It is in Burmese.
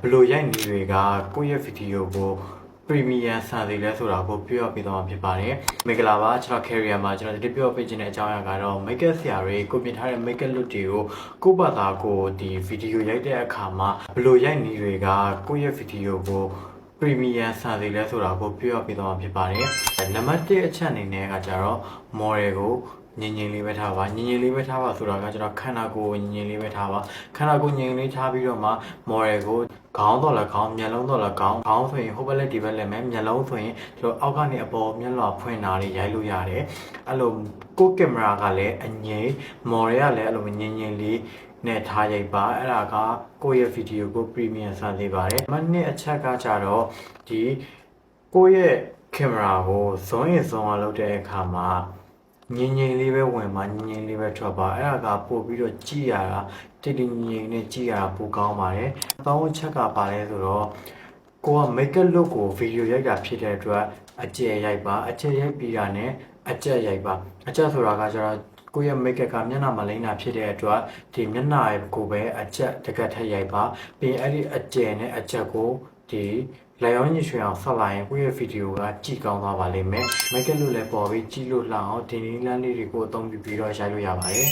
ဘလိုရိုက်နေတွေကကိုယ့်ရဲ့ဗီဒီယိုကိုပရီမီယံဆန်သေးလဲဆိုတာကိုပြောပြသွားမှာဖြစ်ပါတယ်။မင်္ဂလာပါကျွန်တော် Carrier မှာကျွန်တော်ဒီပြောပြပေးခြင်းတဲ့အကြောင်းအရာကတော့ Makeup ဆရာတွေကိုပြင်ထားတဲ့ Makeup look တွေကိုကိုယ့်ဘာသာကိုဒီဗီဒီယိုရိုက်တဲ့အခါမှာဘလိုရိုက်နေတွေကကိုယ့်ရဲ့ဗီဒီယိုကိုပရီမီယံဆန်သေးလဲဆိုတာကိုပြောပြသွားမှာဖြစ်ပါတယ်။နံပါတ်1အချက်အနေနဲ့ကကြတော့ model ကိုငြိမ်ငြိမ်လေးပဲထားပါငြိမ်ငြိမ်လေးပဲထားပါဆိုတာကကျွန်တော်ခန္ဓာကိုယ်ငြိမ်ငြိမ်လေးပဲထားပါခန္ဓာကိုယ်ငြိမ်လေးထားပြီးတော့မှ model ကိုခေါင်းတော့လည်းခေါင်းမျက်လုံးတော့လည်းခေါင်းဆိုရင်ဟိုဘက်လက်ဒီဘက်လက်မယ်မျက်လုံးဆိုရင်ကျွန်တော်အောက်ကနေအပေါ်မျက်လွှာဖွင့်တာလေးရိုက်လို့ရတယ်အဲ့လိုကိုကင်မရာကလည်းအငြိမ် model ကလည်းအဲ့လိုငြိမ်ငြိမ်လေးနဲ့ထားရိုက်ပါအဲ့ဒါကကိုယ့်ရဲ့ဗီဒီယိုကို premium ဆန်းစေပါတယ်။နှစ်အချက်ကကြတော့ဒီကိုယ့်ရဲ့ကင်မရာကိုဇွန်းရင်ဇွန်းအောင်လုပ်တဲ့အခါမှာငြိမ်ငြိမ်လေးပဲဝင်ပါငြိမ်ငြိမ်လေးပဲထွက်ပါအဲ့ဒါကပို့ပြီးတော့ကြည့်ရတာတိတိငြိမ်နဲ့ကြည့်ရတာပိုကောင်းပါတယ်။အပေါင်းချက်ကပါလဲဆိုတော့ကိုက makeup look ကိုဗီဒီယိုရိုက်တာဖြစ်တဲ့အတွက်အကျယ်ရိုက်ပါအကျယ်ရိုက်ပြီးတာနဲ့အကျက်ရိုက်ပါအကျက်ဆိုတာကကျတော့ကိုယ့်ရဲ့ makeup ကမျက်နှာမလိမ့်တာဖြစ်တဲ့အတွက်ဒီမျက်နှာကိုပဲအကျက်တကက်ထက်ရိုက်ပါပြီးအဲ့ဒီအကျယ်နဲ့အကျက်ကိုဒီလေယောင်းညှိရွှင်အောင်ဆက်လာရင်ကိုယ့်ရဲ့ဗီဒီယိုကကြည့်ကောင်းသွားပါလိမ့်မယ် makeup လို့လည်းပေါ်ပြီးကြည့်လို့လှအောင်ဒီနည်းလမ်းလေးတွေကိုအသုံးပြုပြီးတော့ရိုက်လို့ရပါတယ်